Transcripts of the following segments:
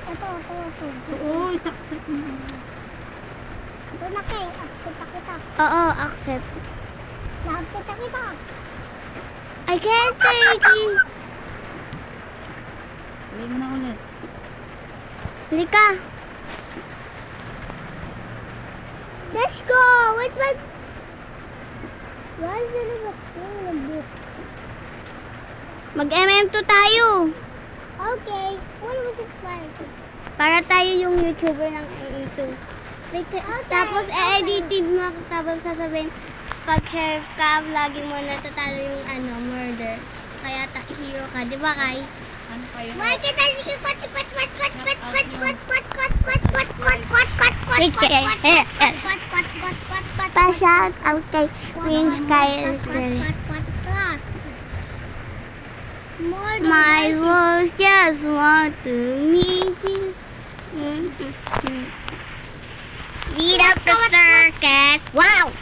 Ito. Oo, saksak mo. Ito na King, accept kita. Oo, accept. Na-accept kita. I can't take it. Tuloy mo na ulit. Halika. Let's go! Wait. Why is it a swing in book? Mag-MM2 tayo. Okay. What was it like? Para tayo yung YouTuber ng MM2. Tapos edited mo, tapos sasabihin, pag share ka, lagi mo natatalo yung murder. Kaya hero ka, di ba Kai? Ano kayo? Why kita sige kwat. Pa-shout out kay Queen Sky My wolf just want to meet you. Beat up the circus. Wow!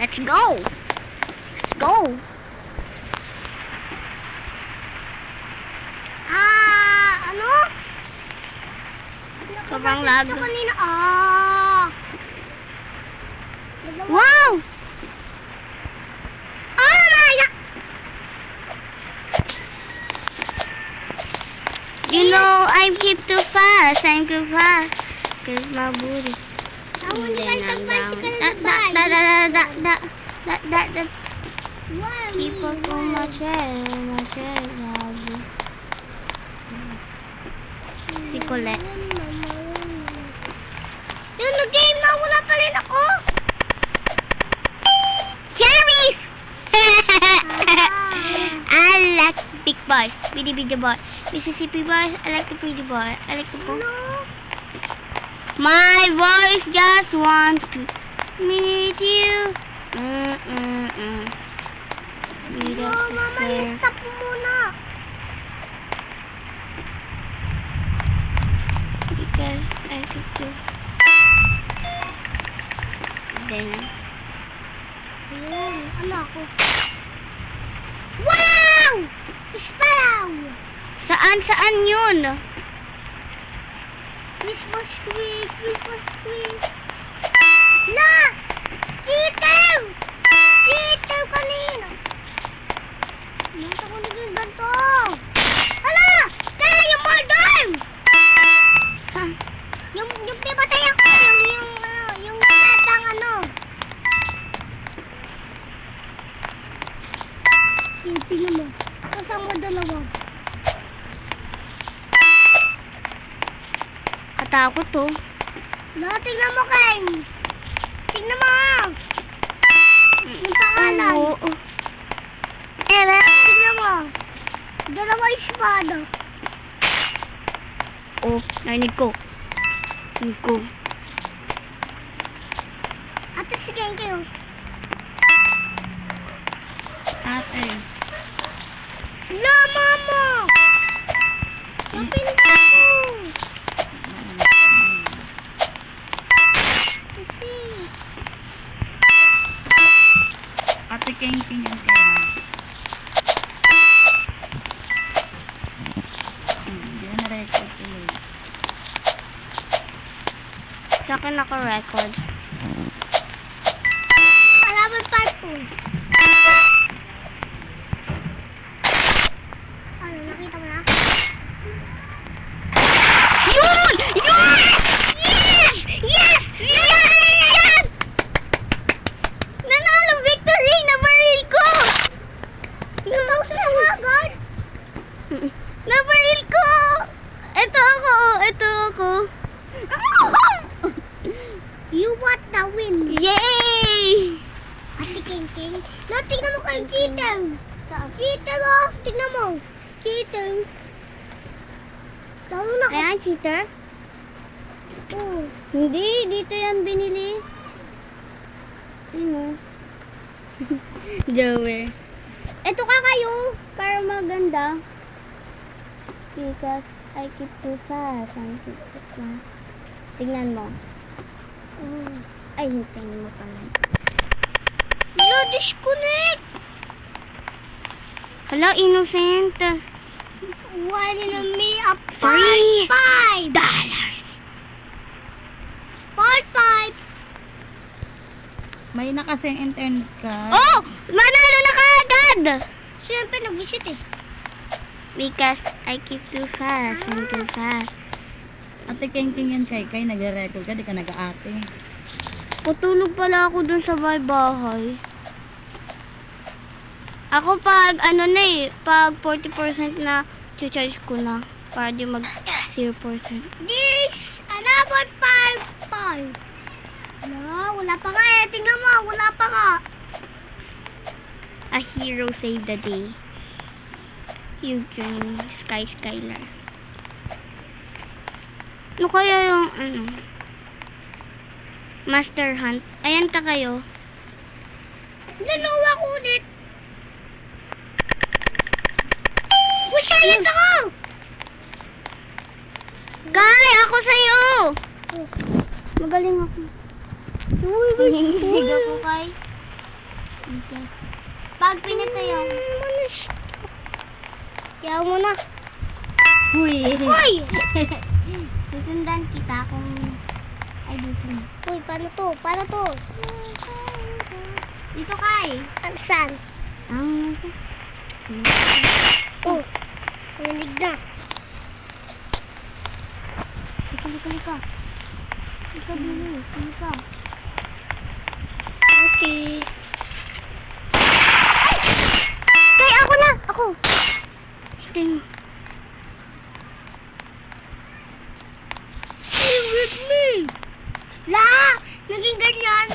Let's go! Ano? Sobrang lag. Ito kanina. Wow! Oh my God! You know, I'm keep too fast. Cause my booty. Hindi ka nag-bicycle na That. Keep up on my chest, love. Si Colette. Yun, nag-game na. Wala pa rin ako. Sheriff! I like big boys, bitty boy. Mississippi boys, I like the pretty boy. I like the boy. No. My voice just want to meet you. Beat No, up the mama, circus. stop mo muna. Because I could do. Then, Ayun, ano ako? Wow! Spalaw! saan yun? Christmas squeak. La! Cheater! Cheater kanina. Nasa ko naging ganito. Hala! Kaya yung murder! Saan? Yung pinatay ako. Yung tatang Tingnan mo. Kasama dalawa. Katakot to. La, tingnan mo, Ken. Tingnan mo. Yung pangalan. Oo. Tingnan mo. Dalawa espada. Oh, narinig ko. At si Ken kayo. Ate. La, mama. Napinta ko. Kasi. Ate King yung kaya. Hindi na na-record tuloy. Sa akin naka-record. Kalaban part 2. Ano, nakita mo na? Yun! Yes! Nanalo victory! Nabaril ko! 2,000 na nga agad. Nabaril ko! Ito ako. You want the win. Yay! Ate King. No, tignan mo kay Cheater. Cheater, oh. Tignan mo. Cheater. Talo na ko. Ayan, cheater. Oh. Hindi, dito yan binili. Ano? Jower. Ito ka kayo, para maganda. Because I keep too fast. Tignan mo. Ay, hintayin mo pala. Hello, disconnect. Hello, innocent. Why didn't me up 3, five? Dala. na kasi ang internet ka. Oh! Manalo na kaagad! Siyempre, nag-visit eh. Because I keep too fast and too fast. Ate King King yan kay nagre-record ka, di ka nag-aate. Patulog pala ako dun sa bahay. Ako pag pag 40% na charge ko na para di mag 0%. This, another 5. No, wala pa nga eh. Tingnan mo, wala pa nga. A hero saved the day. Eugene Skylar. Ano kaya yung Master Hunt? Ayan ka kayo. Dalawa ko ulit. Usalit ako! Guy, ako sa'yo! Magaling ako. Nanginginig ako kay. Okay. Pag pinatay ako. Yaw mo na. Uy! Uy! Susundan kita kung... Ay, dito na. Uy, paano to? Paano to? Dito kay. Saan? Oh, nanig na. Lika. Lika dili. Lika. Okay. Kay, ako na! Ako! Hintayin mo. Stay with me. La! Naging ganyan.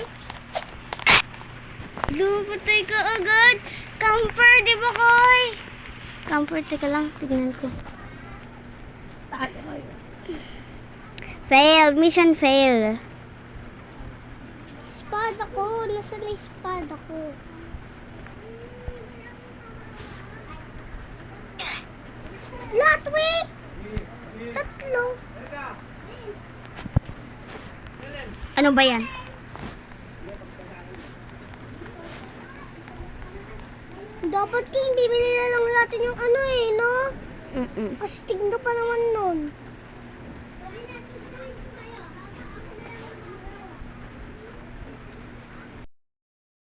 Lumapatay ka agad! Camper, di ba, Koy? Camper, teka lang. Tignan ko. Fail! Mission fail. Espada ko. Nasaan na espada ko? Latwi! Tatlo. Ano ba yan? Dapat hindi binila lang natin yung ano eh, no? Mm-mm. Astig na pa naman nun.